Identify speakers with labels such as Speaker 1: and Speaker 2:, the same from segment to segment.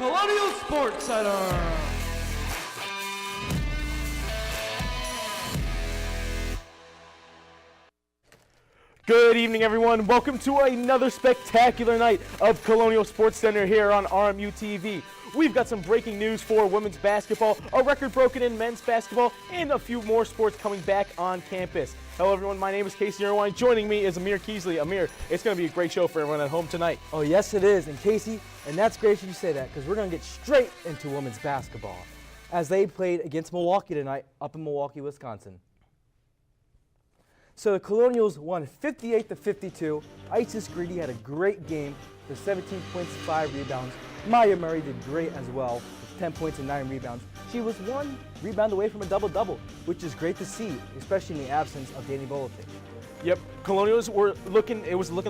Speaker 1: Colonial Sports Center.
Speaker 2: Good evening, everyone. Welcome to another spectacular night of Colonial Sports Center here on RMU-TV. We've got some breaking news for women's basketball, a record broken in men's basketball, and a few more sports coming back on campus. Hello, everyone. My name is Casey Irwine. Joining me is Amir Keesley. Amir, it's going to be a great show for everyone at home tonight.
Speaker 3: Oh, yes, it is. And Casey, and that's great you say that because we're going to get straight into women's basketball as they played against Milwaukee tonight up in Milwaukee, Wisconsin. So the Colonials won 58-52. Isis Greedy had a great game with 17 points, 5 rebounds. Maya Murray did great as well with 10 points and 9 rebounds. She was 1 rebound away from a double-double, which is great to see, especially in the absence of Danny Volotic.
Speaker 2: Yep, Colonials were looking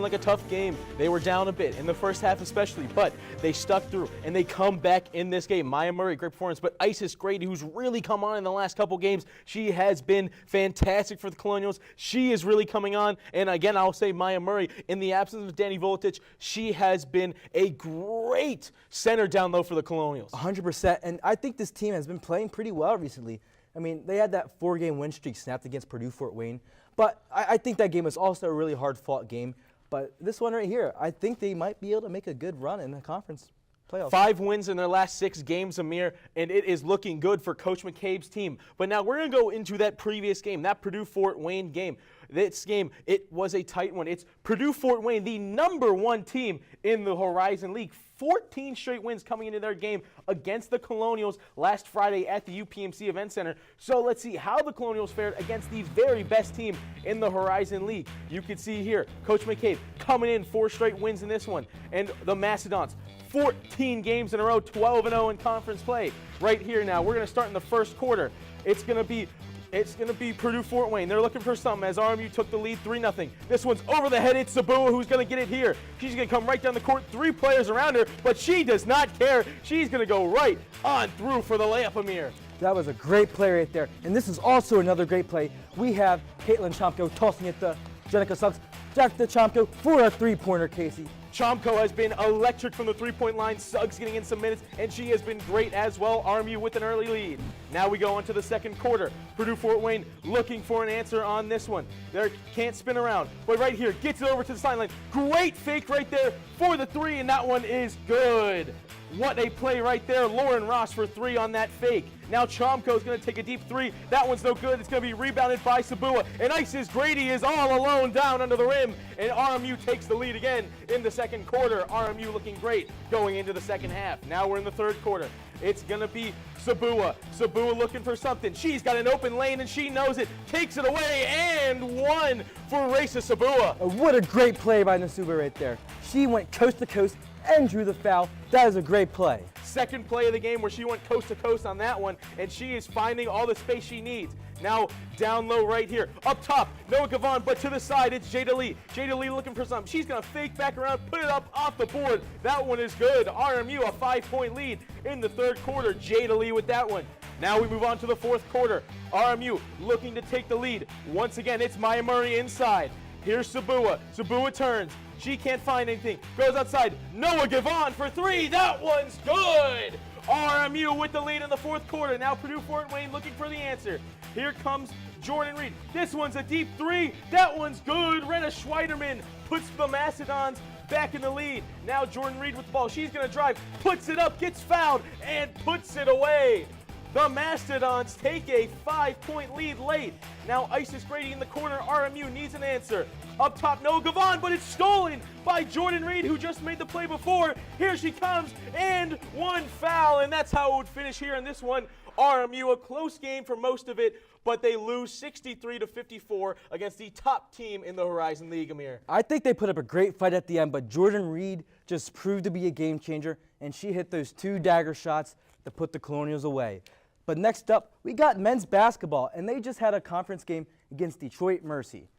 Speaker 2: like a tough game. They were down a bit in the first half especially, but they stuck through and they come back in this game. Maya Murray, great performance, but Isis Grady, who's really come on in the last couple games, she has been fantastic for the Colonials. She is really coming on, and again, I'll say Maya Murray, in the absence of Danny Volotic, she has been a great center down low for the Colonials.
Speaker 3: 100%, and I think this team has been playing pretty well recently. I mean, they had that 4-game win streak snapped against Purdue-Fort Wayne. But I think that game was also a really hard-fought game. But this one right here, I think they might be able to make a good run in the conference playoffs. 5
Speaker 2: wins in their last 6 games, Amir, and it is looking good for Coach McCabe's team. But now we're going to go into that previous game, that Purdue-Fort Wayne game. This game, it was a tight one. It's Purdue-Fort Wayne, the #1 team in the Horizon League. 14 straight wins coming into their game against the Colonials last Friday at the UPMC Event Center. So let's see how the Colonials fared against the very best team in the Horizon League. You can see here, Coach McCabe coming in 4 straight wins in this one. And the Mastodons, 14 games in a row, 12-0 in conference play. Right here now, we're going to start in the first quarter. It's going to be Purdue-Fort Wayne. They're looking for something as RMU took the lead 3-0. This one's over the head. It's Sabua who's going to get it here. She's going to come right down the court. 3 players around her, but she does not care. She's going to go right on through for the layup, Amir.
Speaker 3: That was a great play right there. And this is also another great play. We have Caitlin Chomko tossing it to Jenica Suggs. Jack the Chomko for a 3-pointer, Casey.
Speaker 2: Chomko has been electric from the 3-point line. Suggs getting in some minutes, and she has been great as well. RMU with an early lead. Now we go into the second quarter. Purdue-Fort Wayne looking for an answer on this one. They can't spin around, but right here, gets it over to the sideline. Great fake right there for the 3, and that one is good. What a play right there. Lauren Ross for 3 on that fake. Now Chomko is going to take a deep 3. That one's no good. It's going to be rebounded by Sabua. And Isis Grady is all alone down under the rim. And RMU takes the lead again in the second quarter. RMU looking great going into the second half. Now we're in the third quarter. It's going to be Sabua. Sabua looking for something. She's got an open lane and she knows it. Takes it away and 1 for Raisa Sabua.
Speaker 3: What a great play by Nasuba right there. She went coast to coast and drew the foul. That is a great play.
Speaker 2: Second play of the game where she went coast to coast on that one, and she is finding all the space she needs. Now down low right here. Up top, Noah Gavon, but to the side, it's Jada Lee. Jada Lee looking for something. She's going to fake back around, put it up off the board. That one is good. RMU a 5-point lead in the third quarter. Jada Lee with that one. Now we move on to the fourth quarter. RMU looking to take the lead. Once again, it's Maya Murray inside. Here's Sabua. Sabua turns. She can't find anything. Goes outside. Noah Gavon for 3. That one's good. RMU with the lead in the fourth quarter. Now Purdue-Fort Wayne looking for the answer. Here comes Jordan Reed. This one's a deep 3. That one's good. Rena Schweiderman puts the Mastodons back in the lead. Now Jordan Reed with the ball. She's going to drive, puts it up, gets fouled, and puts it away. The Mastodons take a 5-point lead late. Now Isis Grady in the corner. RMU needs an answer. Up top, Noah Gavon, but it's stolen by Jordan Reed, who just made the play before. Here she comes, and 1 foul, and that's how it would finish here in this one. RMU, a close game for most of it, but they lose 63-54 against the top team in the Horizon League, Amir.
Speaker 3: I think they put up a great fight at the end, but Jordan Reed just proved to be a game changer, and she hit those 2 dagger shots that put the Colonials away. But next up, we got men's basketball, and they just had a conference game against Detroit Mercy.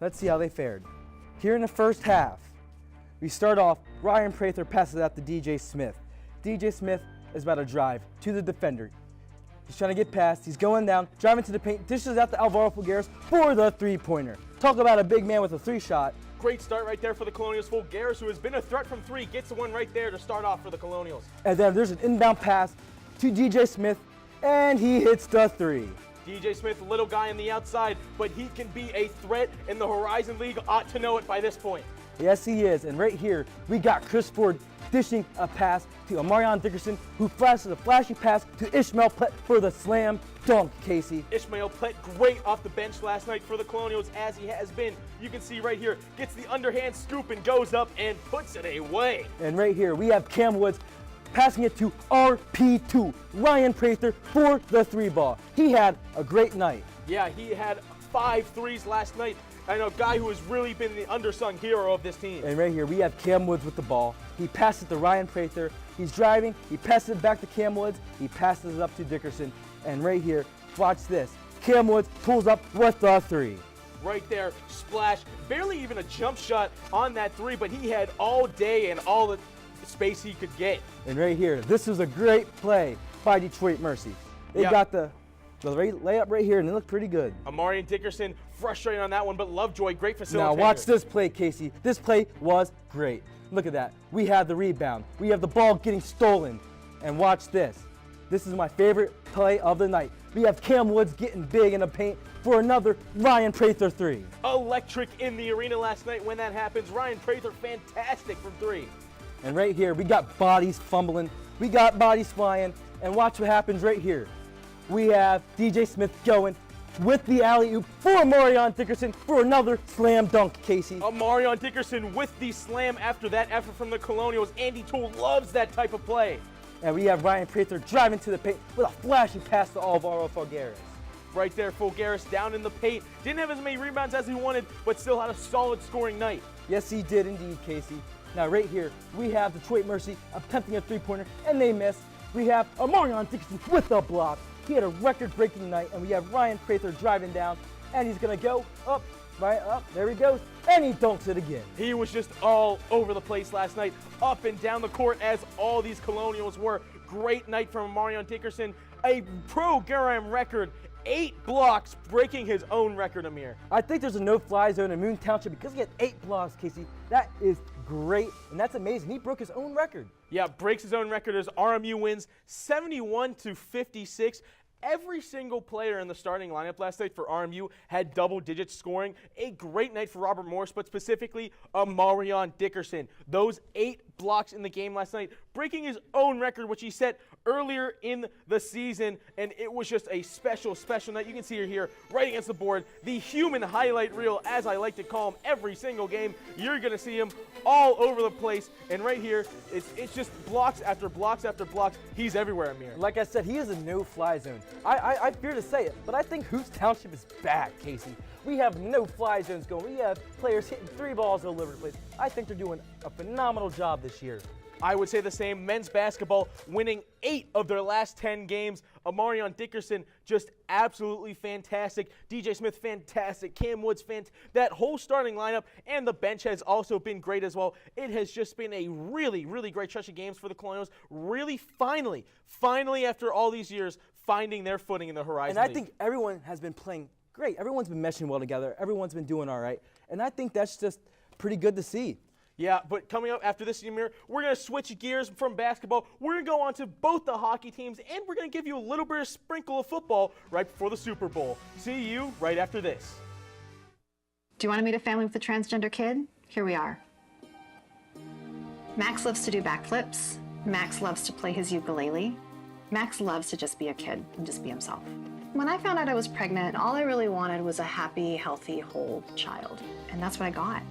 Speaker 3: Let's see how they fared. Here in the first half, we start off, Ryan Prather passes out to DJ Smith. DJ Smith is about to drive to the defender. He's trying to get past, he's going down, driving to the paint, dishes out to Alvaro Figueres for the 3-pointer. Talk about a big man with a 3 shot.
Speaker 2: great start right there for the Colonials. Fulgaris, who has been a threat from three, gets the one right there to start off for the Colonials.
Speaker 3: And then there's an inbound pass to DJ Smith, and he hits the three.
Speaker 2: DJ Smith, little guy on the outside, but he can be a threat, and the Horizon League ought to know it by this point.
Speaker 3: Yes, he is. And right here, we got Chris Ford dishing a pass to Amarion Dickerson, who flashes a flashy pass to Ishmael Plett for the slam dunk, Casey.
Speaker 2: Ishmael Plett, great off the bench last night for the Colonials, as he has been. You can see right here, gets the underhand scoop and goes up and puts it away.
Speaker 3: And right here, we have Cam Woods passing it to RP2, Ryan Prather, for the three ball. He had a great night.
Speaker 2: Yeah, he had 5 threes last night. And a guy who has really been the undersung hero of this team.
Speaker 3: And right here, we have Cam Woods with the ball. He passes it to Ryan Prather. He's driving. He passes it back to Cam Woods. He passes it up to Dickerson. And right here, watch this. Cam Woods pulls up with the three.
Speaker 2: Right there, splash. Barely even a jump shot on that three, but he had all day and all the space he could get.
Speaker 3: And right here, this was a great play by Detroit Mercy. They got the layup right here, and it looked pretty good.
Speaker 2: Amarion Dickerson frustrated on that one, but Lovejoy, great facilitator.
Speaker 3: Now watch this play, Casey. This play was great. Look at that. We have the rebound. We have the ball getting stolen. And watch this. This is my favorite play of the night. We have Cam Woods getting big in the paint for another Ryan Prather three.
Speaker 2: Electric in the arena last night when that happens. Ryan Prather, fantastic from three.
Speaker 3: And right here, we got bodies fumbling. We got bodies flying. And watch what happens right here. We have DJ Smith going with the alley-oop for Amarion Dickerson for another slam dunk, Casey.
Speaker 2: Amarion Dickerson with the slam after that effort from the Colonials. Andy Toole loves that type of play.
Speaker 3: And we have Ryan Prather driving to the paint with a flashy pass to Alvaro Fulgaris.
Speaker 2: Right there, Fulgaris down in the paint. Didn't have as many rebounds as he wanted, but still had a solid scoring night.
Speaker 3: Yes, he did indeed, Casey. Now right here, we have Detroit Mercy attempting a three-pointer, and they miss. We have Amarion Dickerson with the block. He had a record-breaking night, and we have Ryan Prather driving down, and he's going to go up, right up, there he goes, and he dunks it again.
Speaker 2: He was just all over the place last night, up and down the court as all these Colonials were. Great night from Amarion Dickerson, a program record, 8 blocks, breaking his own record, Amir.
Speaker 3: I think there's a no-fly zone in Moon Township because he had 8 blocks, Casey. That is great, and that's amazing. He broke his own record.
Speaker 2: Yeah, breaks his own record as RMU wins 71-56. Every single player in the starting lineup last night for RMU had double-digit scoring. A great night for Robert Morris, but specifically Amarion Dickerson. Those 8 blocks in the game last night, breaking his own record, which he set earlier in the season, and it was just a special, special night. You can see it here right against the board, the human highlight reel, as I like to call him, every single game. You're going to see him all over the place, and right here, it's just blocks after blocks after blocks. He's everywhere, Amir.
Speaker 3: Like I said, he is a no-fly zone. I fear to say it, but I think Hoops Township is back, Casey. We have no-fly zones going. We have players hitting 3 balls all over the place. I think they're doing a phenomenal job this year.
Speaker 2: I would say the same. Men's basketball winning 8 of their last 10 games. Amarion Dickerson just absolutely fantastic. DJ Smith fantastic. Cam Woods that whole starting lineup and the bench has also been great as well. It has just been a really, really great stretch of games for the Colonials. Really finally after all these years, finding their footing in the Horizon
Speaker 3: And I
Speaker 2: League.
Speaker 3: think everyone has been playing great. Everyone's been meshing well together. Everyone's been doing all right. And I think that's just pretty good to see.
Speaker 2: Yeah, but coming up after this, Amir, we're going to switch gears from basketball. We're going to go on to both the hockey teams, and we're going to give you a little bit of sprinkle of football right before the Super Bowl. See you right after this.
Speaker 4: Do you want to meet a family with a transgender kid? Here we are. Max loves to do backflips. Max loves to play his ukulele. Max loves to just be a kid and just be himself. When I found out I was pregnant, all I really wanted was a happy, healthy, whole child. And that's what I got.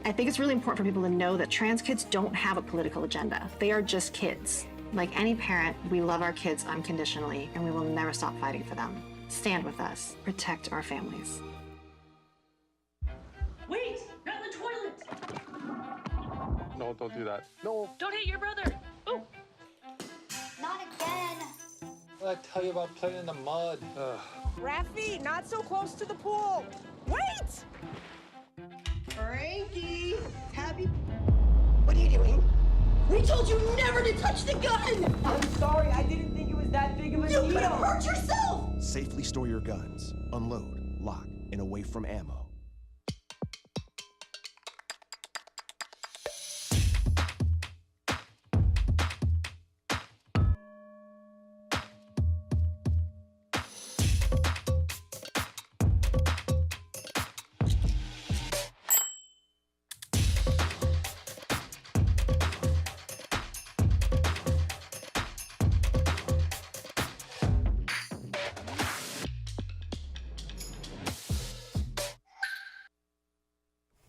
Speaker 4: I think it's really important for people to know that trans kids don't have a political agenda. They are just kids. Like any parent, we love our kids unconditionally, and we will never stop fighting for them. Stand with us. Protect our families.
Speaker 5: Wait! Not in the toilet!
Speaker 6: No, don't do that. No.
Speaker 5: Don't hit your brother! Oh!
Speaker 7: Not again.
Speaker 6: What did I tell you about playing in the mud?
Speaker 8: Raffy, not so close to the pool. Wait!
Speaker 9: Frankie, happy. What are you doing? We told you never to touch the gun!
Speaker 8: I'm sorry, I didn't think it was that big of a deal.
Speaker 9: You could have hurt yourself!
Speaker 10: Safely store your guns, unload, lock, and away from ammo.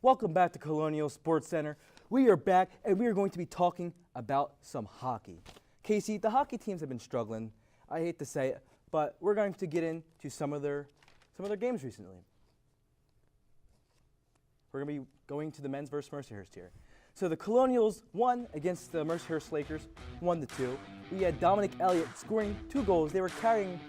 Speaker 3: Welcome back to Colonial Sports Center. We are back, and we are going to be talking about some hockey. Casey, the hockey teams have been struggling. I hate to say it, but we're going to get into some of their games recently. We're going to be going to the men's versus Mercyhurst here. So the Colonials won against the Mercyhurst Lakers, 1-2. We had Dominic Elliott scoring 2 goals. They were carrying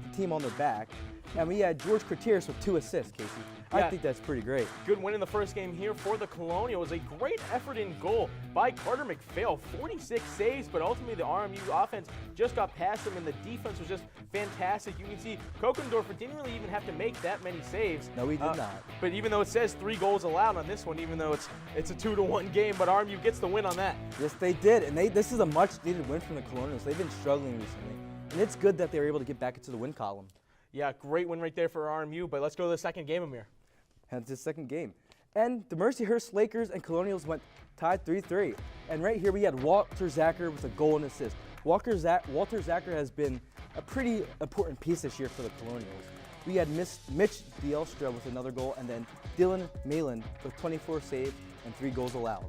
Speaker 3: the team on their back. And we had George Cretiers with 2 assists, Casey. I think that's pretty great.
Speaker 2: Good win in the first game here for the Colonials. A great effort in goal by Carter McPhail. 46 saves, but ultimately the RMU offense just got past them, and the defense was just fantastic. You can see Kokendorfer didn't really even have to make that many saves.
Speaker 3: No, he did not.
Speaker 2: But even though it says 3 goals allowed on this one, even though it's a 2-1 game, but RMU gets the win on that.
Speaker 3: Yes, they did, and this is a much-needed win from the Colonials. They've been struggling recently, and it's good that they were able to get back into the win column.
Speaker 2: Yeah, great win right there for RMU, but let's go to the second game, Amir.
Speaker 3: Hence the second game. And the Mercyhurst Lakers and Colonials went tied 3-3. And right here we had Walter Zacher with a goal and assist. Walter Zacher has been a pretty important piece this year for the Colonials. We had Mitch Dielstra with another goal, and then Dylan Malin with 24 saves and 3 goals allowed.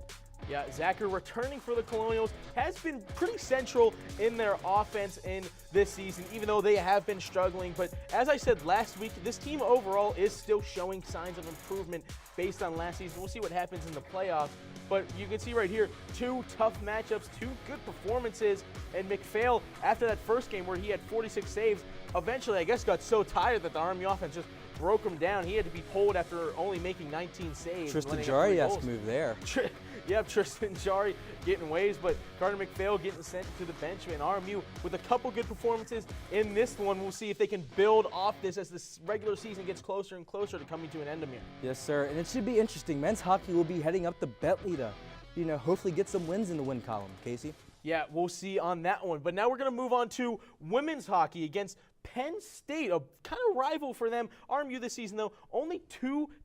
Speaker 2: Yeah, Zacher returning for the Colonials has been pretty central in their offense in this season, even though they have been struggling. But as I said last week, this team overall is still showing signs of improvement based on last season. We'll see what happens in the playoffs. But you can see right here, 2 tough matchups, 2 good performances. And McPhail, after that first game where he had 46 saves, eventually I guess got so tired that the Army offense just broke him down. He had to be pulled after only making 19 saves.
Speaker 3: Tristan Jarry-esque move there.
Speaker 2: Yep, Tristan Jarry getting waves, but Carter McPhail getting sent to the bench. And RMU with a couple good performances in this one. We'll see if they can build off this as this regular season gets closer and closer to coming to an end, Amir.
Speaker 3: Yes, sir, and it should be interesting. Men's hockey will be heading up to Bentley to, hopefully get some wins in the win column, Casey.
Speaker 2: Yeah, we'll see on that one. But now we're going to move on to women's hockey against Penn State, a kind of rival for them. RMU this season, though, only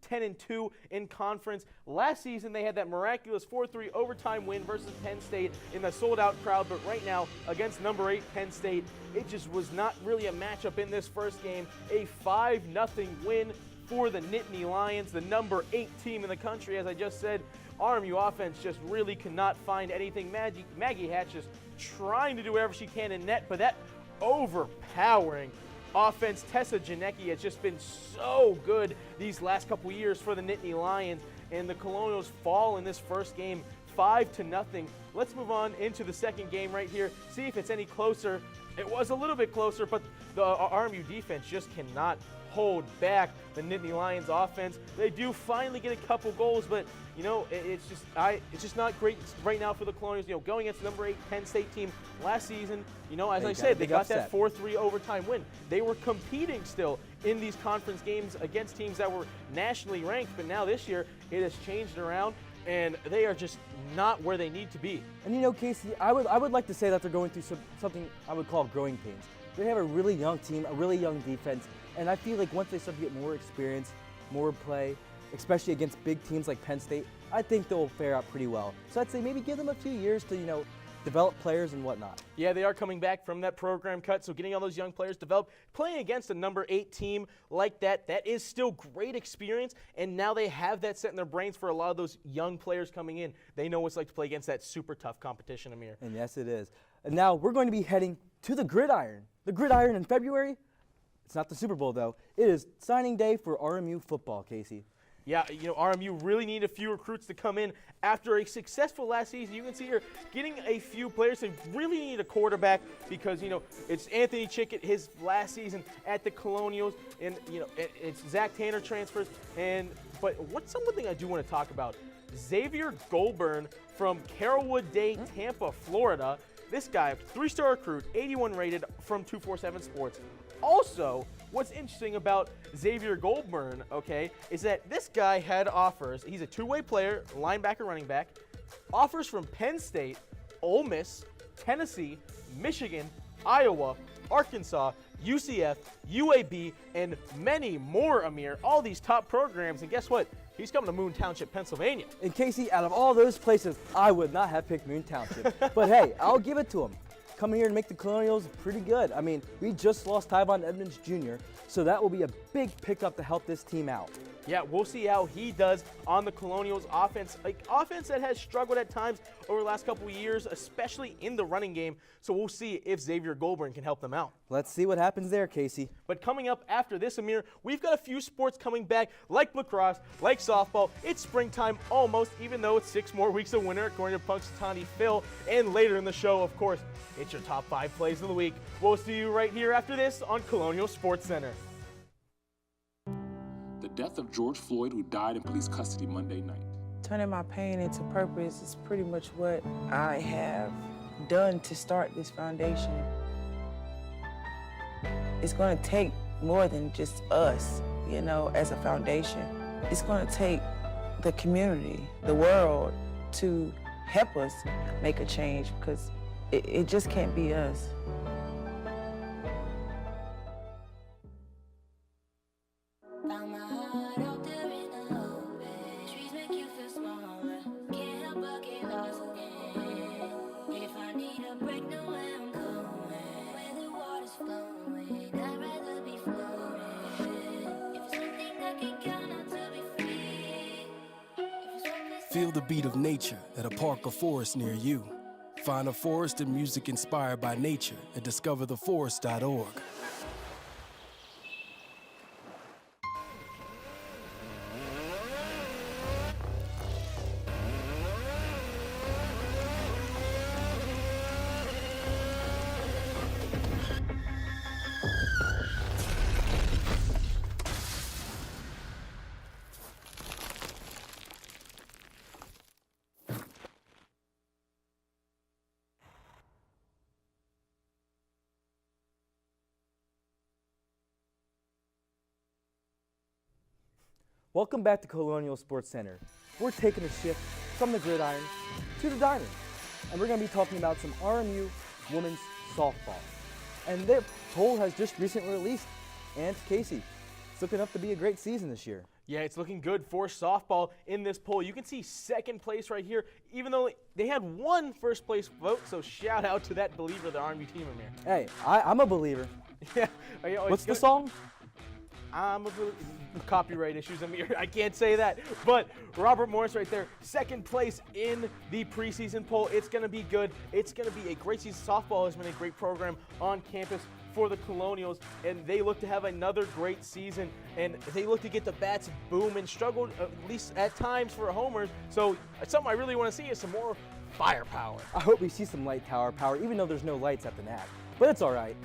Speaker 2: 2-10-2 in conference. Last season, they had that miraculous 4-3 overtime win versus Penn State in the sold-out crowd. But right now, against number 8 Penn State, it just was not really a matchup in this first game. A 5-0 win for the Nittany Lions, the number 8 team in the country. As I just said, RMU offense just really cannot find anything. Maggie Hatch just trying to do whatever she can in net, but that overpowering offense, Tessa Janecki, has just been so good these last couple years for the Nittany Lions, and the Colonials fall in this first game 5-0. Let's move on into the second game right here, see if it's any closer. It was a little bit closer, but the RMU defense just cannot hold back the Nittany Lions offense. They do finally get a couple goals, but it's just not great right now for the Colonials. Going against the number 8 Penn State team last season, as I said, they got that 4-3 overtime win. They were competing still in these conference games against teams that were nationally ranked, but now this year it has changed around, and they are just not where they need to be.
Speaker 3: And Casey, I would like to say that they're going through something I would call growing pains. They have a really young team, a really young defense, and I feel like once they start to get more experience, more play, especially against big teams like Penn State, I think they'll fare out pretty well. So I'd say maybe give them a few years to, develop players and whatnot.
Speaker 2: Yeah, they are coming back from that program cut, so getting all those young players developed, playing against a number 8 team like that is still great experience, and now they have that set in their brains for a lot of those young players coming in. They know what it's like to play against that super tough competition, Amir.
Speaker 3: And yes, it is. And now we're going to be heading to the Gridiron. The Gridiron in February. It's not the Super Bowl, though. It is signing day for RMU football, Casey.
Speaker 2: Yeah, RMU really need a few recruits to come in after a successful last season. You can see here getting a few players. They really need a quarterback because, it's Anthony Chickett, his last season at the Colonials, and, it's Zach Tanner transfers. But what's one thing I do want to talk about? Xavier Goldburn from Carrollwood Day, Tampa, Florida. This guy, 3-star recruit, 81 rated from 247 Sports. Also, what's interesting about Xavier Goldburn, is that this guy had offers. He's a 2-way player, linebacker, running back. Offers from Penn State, Ole Miss, Tennessee, Michigan, Iowa, Arkansas, UCF, UAB, and many more, Amir. All these top programs, and guess what? He's coming to Moon Township, Pennsylvania.
Speaker 3: And Casey, out of all those places, I would not have picked Moon Township. But hey, I'll give it to him. Come here and make the Colonials pretty good. I mean, we just lost Tyvon Edmonds Jr., so that will be a big pickup to help this team out.
Speaker 2: Yeah, we'll see how he does on the Colonials offense. Offense that has struggled at times over the last couple of years, especially in the running game. So we'll see if Xavier Goldburn can help them out.
Speaker 3: Let's see what happens there, Casey.
Speaker 2: But coming up after this, Amir, we've got a few sports coming back, like lacrosse, like softball. It's springtime almost, even though it's 6 more weeks of winter, according to Punxsutawney Phil. And later in the show, of course, it's your top 5 plays of the week. We'll see you right here after this on Colonial Sports Center.
Speaker 10: The death of George Floyd, who died in police custody Monday night.
Speaker 11: Turning my pain into purpose is pretty much what I have done to start this foundation. It's going to take more than just us, you know, as a foundation. It's going to take the community, the world, to help us make a change, because it just can't be us.
Speaker 12: Feel the beat of nature at a park or forest near you. Find a forest and music inspired by nature at discovertheforest.org.
Speaker 3: Welcome back to Colonial Sports Center. We're taking a shift from the gridiron to the diamond, and we're going to be talking about some RMU women's softball. And their poll has just recently released, and Casey, it's looking up to be a great season this year.
Speaker 2: Yeah, it's looking good for softball in this poll. You can see second place right here, even though they had 1 first place vote, so shout out to that believer, the RMU team, Amir.
Speaker 3: Hey, I'm a believer.
Speaker 2: Yeah.
Speaker 3: What's the song?
Speaker 2: I'm a believer. Copyright issues, Amir. I can't say that. But Robert Morris right there, second place in the preseason poll. It's going to be good. It's going to be a great season. Softball has been a great program on campus for the Colonials, and they look to have another great season, and they look to get the bats boom and struggled, at least at times, for homers. So something I really want to see is some more firepower.
Speaker 3: I hope we see some light tower power, even though there's no lights at the NAC. But it's all right.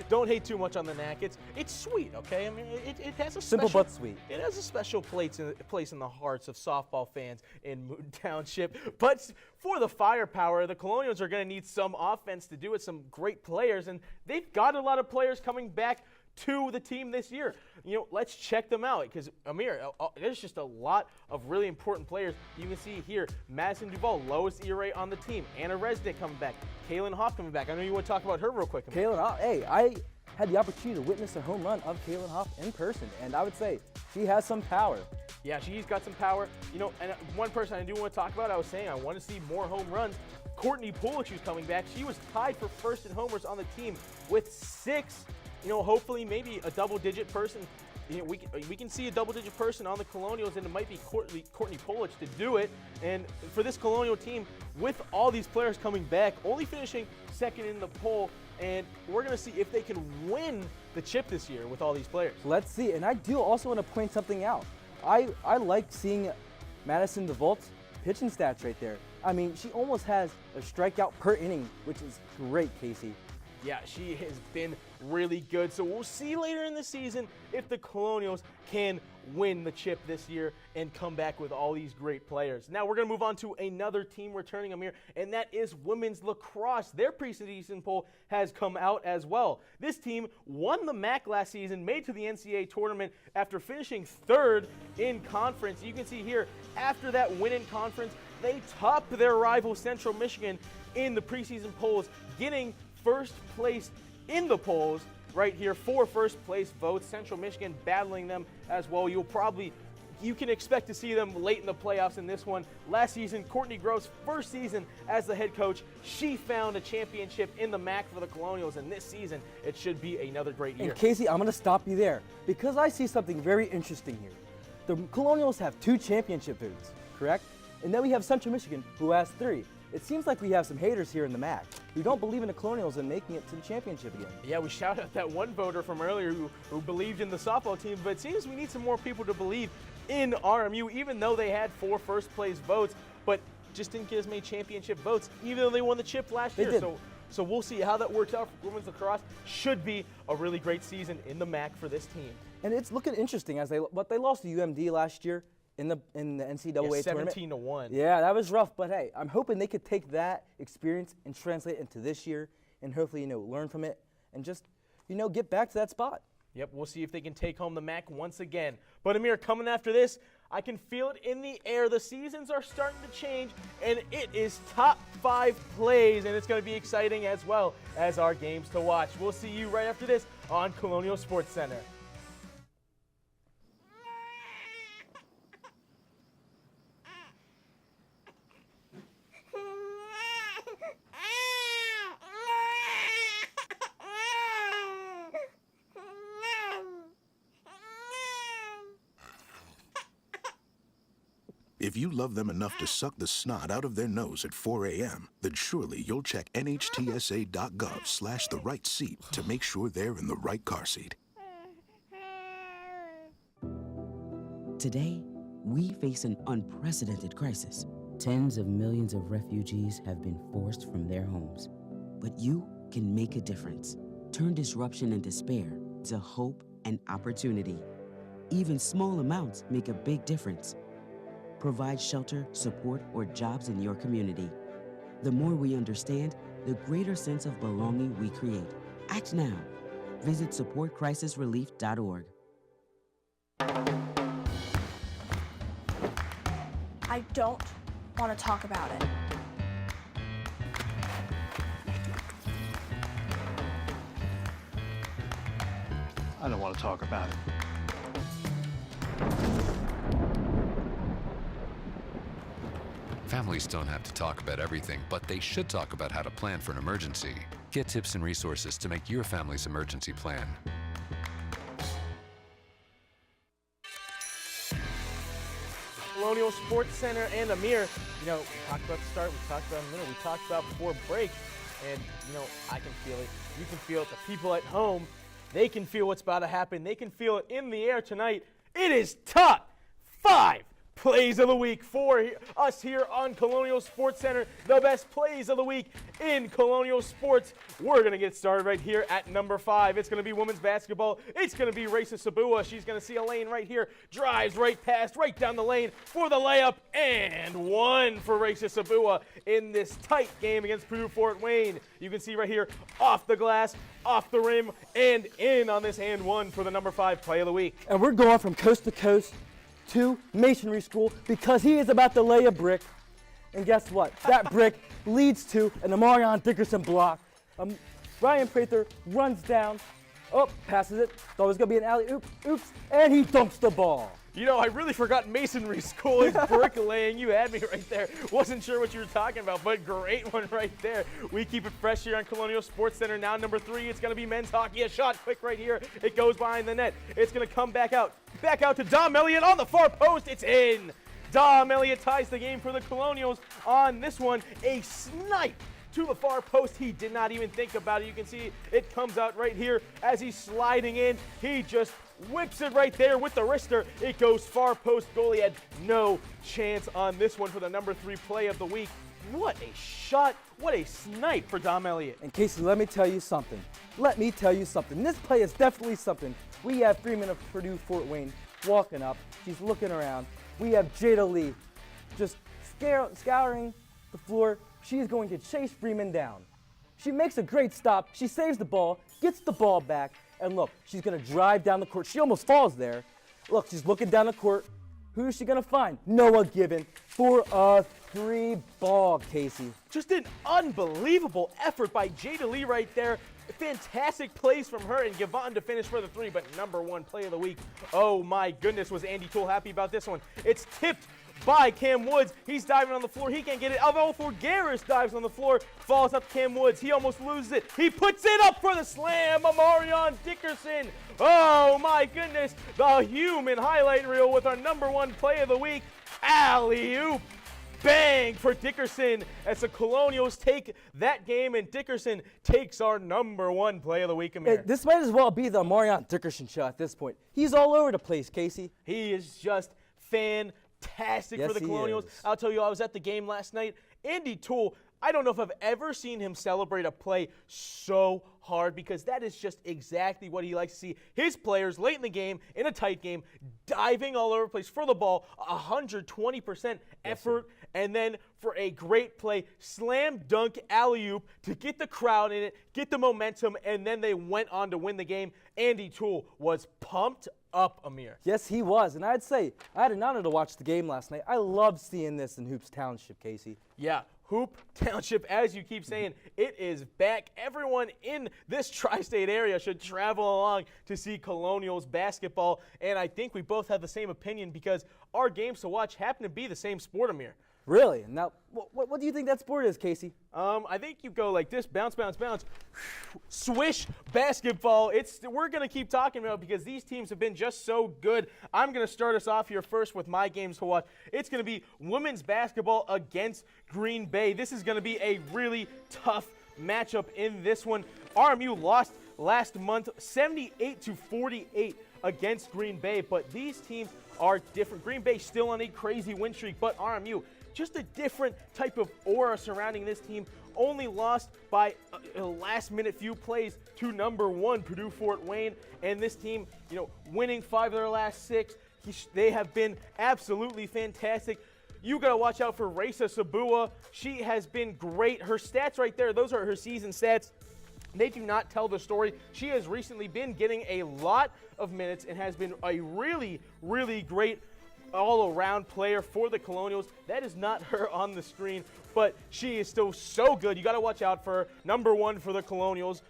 Speaker 2: Don't hate too much on the NAC. It's sweet, okay? I mean, it has a
Speaker 3: simple but sweet.
Speaker 2: It has a special place in the hearts of softball fans in Moon Township. But for the firepower, the Colonials are going to need some offense to do it, some great players, and they've got a lot of players coming back to the team this year. You know, let's check them out, because Amir, there's just a lot of really important players. You can see here, Madison Duval, lowest ERA on the team. Anna Resnick coming back. Kaylin Hoff coming back. I know you want to talk about her real quick. Amir.
Speaker 3: Kaylin Hoff, hey, I had the opportunity to witness a home run of Kaylin Hoff in person, and I would say she has some power.
Speaker 2: Yeah, she's got some power. You know, and one person I do want to talk about, I was saying I want to see more home runs. Courtney Pulich, who's coming back. She was tied for first in homers on the team with 6. You know, hopefully maybe a double-digit person. You know, we can see a double-digit person on the Colonials, and it might be Courtney Pulich to do it. And for this Colonial team, with all these players coming back, only finishing second in the poll, and we're going to see if they can win the chip this year with all these players.
Speaker 3: Let's see. And I do also want to point something out. I like seeing Madison DeVault's pitching stats right there. I mean, she almost has a strikeout per inning, which is great, Casey.
Speaker 2: Yeah, she has been really good. So we'll see later in the season if the Colonials can win the chip this year and come back with all these great players. Now we're going to move on to another team returning, Amir, and that is women's lacrosse. Their preseason poll has come out as well. This team won the MAC last season, made to the NCAA tournament after finishing 3rd in conference. You can see here, after that win in conference, they topped their rival Central Michigan in the preseason polls, getting first place in the polls right here, 4 first place votes. Central Michigan battling them as well. You can expect to see them late in the playoffs in this one. Last season, Courtney Gross, first season as the head coach, she found a championship in the MAC for the Colonials, and this season it should be another great year.
Speaker 3: And Casey, I'm going to stop you there because I see something very interesting here. The Colonials have 2 championship votes, correct? And then we have Central Michigan, who has 3. It seems like we have some haters here in the MAC who don't believe in the Colonials and making it to the championship again.
Speaker 2: Yeah, we shout out that one voter from earlier who believed in the softball team, but it seems we need some more people to believe in RMU, even though they had 4 first-place votes, but just didn't get as many championship votes, even though they won the chip last year. So we'll see how that works out for women's lacrosse. Should be a really great season in the MAC for this team.
Speaker 3: And it's looking interesting as they lost to UMD last year in the NCAA tournament.
Speaker 2: 17-1.
Speaker 3: Yeah, that was rough, but hey, I'm hoping they could take that experience and translate it into this year and hopefully, learn from it and just, get back to that spot.
Speaker 2: Yep, we'll see if they can take home the MAC once again. But Amir, coming after this, I can feel it in the air. The seasons are starting to change, and it is top 5 plays, and it's going to be exciting as well as our games to watch. We'll see you right after this on Colonial Sports Center.
Speaker 13: If you love them enough to suck the snot out of their nose at 4 a.m., then surely you'll check nhtsa.gov/the right seat to make sure they're in the right car seat.
Speaker 14: Today, we face an unprecedented crisis. Tens of millions of refugees have been forced from their homes. But you can make a difference. Turn disruption and despair to hope and opportunity. Even small amounts make a big difference. Provide shelter, support, or jobs in your community. The more we understand, the greater sense of belonging we create. Act now. Visit supportcrisisrelief.org.
Speaker 15: I don't want to talk about it.
Speaker 6: I don't want to talk about it.
Speaker 16: Families don't have to talk about everything, but they should talk about how to plan for an emergency. Get tips and resources to make your family's emergency plan.
Speaker 2: Colonial Sports Center and Amir, we talked about the start, we talked about in the middle, we talked about before break, and, I can feel it. You can feel it. The people at home, they can feel what's about to happen. They can feel it in the air tonight. It is top 5 plays of the week for us here on Colonial Sports Center. The best plays of the week in Colonial Sports. We're going to get started right here at number 5. It's going to be women's basketball. It's going to be Raisa Sabua. She's going to see a lane right here. Drives right past, right down the lane for the layup. And 1 for Raisa Sabua in this tight game against Purdue Fort Wayne. You can see right here off the glass, off the rim, and in on this and 1 for the number 5 play of the week.
Speaker 3: And we're going from coast to coast to Masonry School because he is about to lay a brick. And guess what? That brick leads to an Amarion Dickerson block. Ryan Prather runs down, passes it, thought it was going to be an alley, oops, and he dumps the ball.
Speaker 2: I really forgot Masonry School is bricklaying. You had me right there. Wasn't sure what you were talking about, but great one right there. We keep it fresh here on Colonial Sports Center. Now number 3, it's going to be men's hockey. A shot quick right here. It goes behind the net. It's going to come back out to Dom Elliott on the far post. It's in. Dom Elliott ties the game for the Colonials on this one. A snipe to the far post. He did not even think about it. You can see it comes out right here as he's sliding in. He just whips it right there with the wrister. It goes far post. Goalie had no chance on this one for the number 3 play of the week. What a shot. What a snipe for Dom Elliott.
Speaker 3: And Casey, let me tell you something. This play is definitely something. We have Freeman of Purdue Fort Wayne walking up. She's looking around. We have Jada Lee just scouring the floor. She's going to chase Freeman down. She makes a great stop. She saves the ball, gets the ball back, and look, she's going to drive down the court. She almost falls there. Look, she's looking down the court. Who is she going to find? Noah Gibbon for a 3 ball, Casey.
Speaker 2: Just an unbelievable effort by Jada Lee right there. Fantastic plays from her and Gavon to finish for the 3, but number 1 play of the week. Oh my goodness, was Andy Toole happy about this one. It's tipped by Cam Woods. He's diving on the floor. He can't get it. Adolfo Garris dives on the floor, falls up Cam Woods. He almost loses it. He puts it up for the slam. Amarion Dickerson. Oh, my goodness. The human highlight reel with our #1 play of the week. Alley-oop. Bang for Dickerson as the Colonials take that game, and Dickerson takes our #1 play of the week, Amir.
Speaker 3: This might as well be the Amarion Dickerson show at this point. He's all over the place, Casey.
Speaker 2: He is just fantastic for the Colonials. I'll tell you, I was at the game last night. Andy Toole, I don't know if I've ever seen him celebrate a play so hard, because that is just exactly what he likes to see. His players late in the game, in a tight game, diving all over the place for the ball, 120% effort, and then for a great play, slam dunk alley-oop to get the crowd in it, get the momentum, and then they went on to win the game. Andy Toole was pumped up, Amir.
Speaker 3: Yes, he was, and I'd say I had an honor to watch the game last night. I loved seeing this in Hoops Township, Casey.
Speaker 2: Yeah. Hoop Township, as you keep saying, it is back. Everyone in this tri-state area should travel along to see Colonials basketball, and I think we both have the same opinion because our games to watch happen to be the same sport, Amir.
Speaker 3: Really? Now, what do you think that sport is, Casey?
Speaker 2: I think you go like this, bounce, bounce, bounce, swish basketball. We're going to keep talking about it because these teams have been just so good. I'm going to start us off here first with my games to watch. It's going to be women's basketball against Green Bay. This is going to be a really tough matchup in this one. RMU lost last month 78-48 against Green Bay, but these teams are different. Green Bay still on a crazy win streak, but RMU, just a different type of aura surrounding this team. Only lost by a last-minute few plays to #1 Purdue Fort Wayne, and this team, winning 5 of their last 6. They have been absolutely fantastic. You got to watch out for Raisa Sabua. She has been great. Her stats right there, those are her season stats. They do not tell the story. She has recently been getting a lot of minutes and has been a really, really great all-around player for the Colonials. That is not her on the screen, but she is still so good. You got to watch out for her. #1 for the Colonials.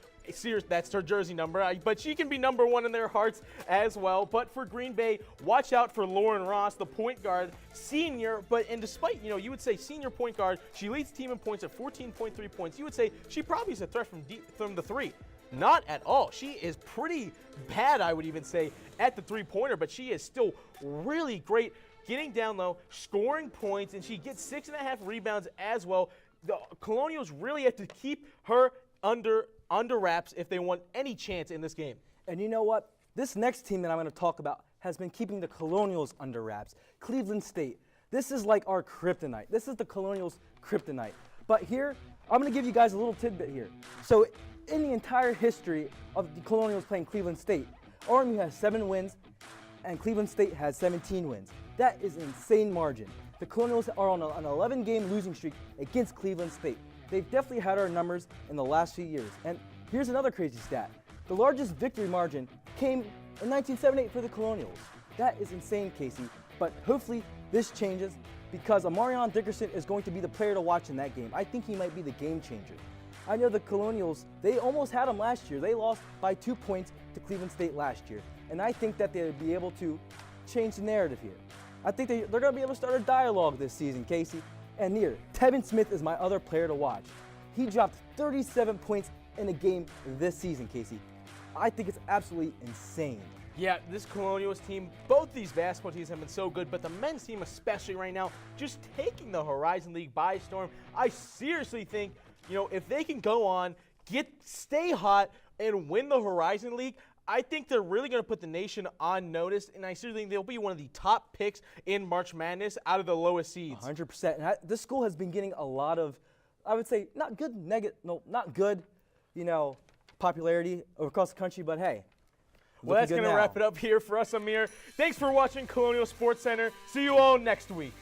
Speaker 2: That's her jersey number, but she can be #1 in their hearts as well. But for Green Bay, watch out for Lauren Ross, the point guard, senior. And despite, you would say senior point guard, she leads the team in points at 14.3 points. You would say she probably is a threat from the 3. Not at all. She is pretty bad, I would even say, at the three-pointer, but she is still really great getting down low, scoring points, and she gets 6.5 rebounds as well. The Colonials really have to keep her under wraps if they want any chance in this game.
Speaker 3: And you know what? This next team that I'm going to talk about has been keeping the Colonials under wraps. Cleveland State. This is like our kryptonite. This is the Colonials' kryptonite. But here, I'm going to give you guys a little tidbit here. So in the entire history of the Colonials playing Cleveland State, RMU has 7 wins and Cleveland State has 17 wins. That is an insane margin. The Colonials are on an 11-game losing streak against Cleveland State. They've definitely had our numbers in the last few years. And here's another crazy stat. The largest victory margin came in 1978 for the Colonials. That is insane, Casey. But hopefully this changes because Amarion Dickerson is going to be the player to watch in that game. I think he might be the game changer. I know the Colonials, they almost had him last year. They lost by 2 points to Cleveland State last year. And I think that they'll be able to change the narrative here. I think they're going to be able to start a dialogue this season, Casey. And Tevin Smith is my other player to watch. He dropped 37 points in a game this season, Casey. I think it's absolutely insane.
Speaker 2: Yeah, this Colonials team, both these basketball teams have been so good, but the men's team especially right now, just taking the Horizon League by storm. I seriously think, if they can go on, stay hot, and win the Horizon League, I think they're really going to put the nation on notice, and I seriously think they'll be one of the top picks in March Madness out of the lowest seeds.
Speaker 3: 100%. And this school has been getting a lot of, I would say, not good, popularity across the country, but hey.
Speaker 2: Well, that's going to wrap it up here for us, Amir. Thanks for watching Colonial Sports Center. See you all next week.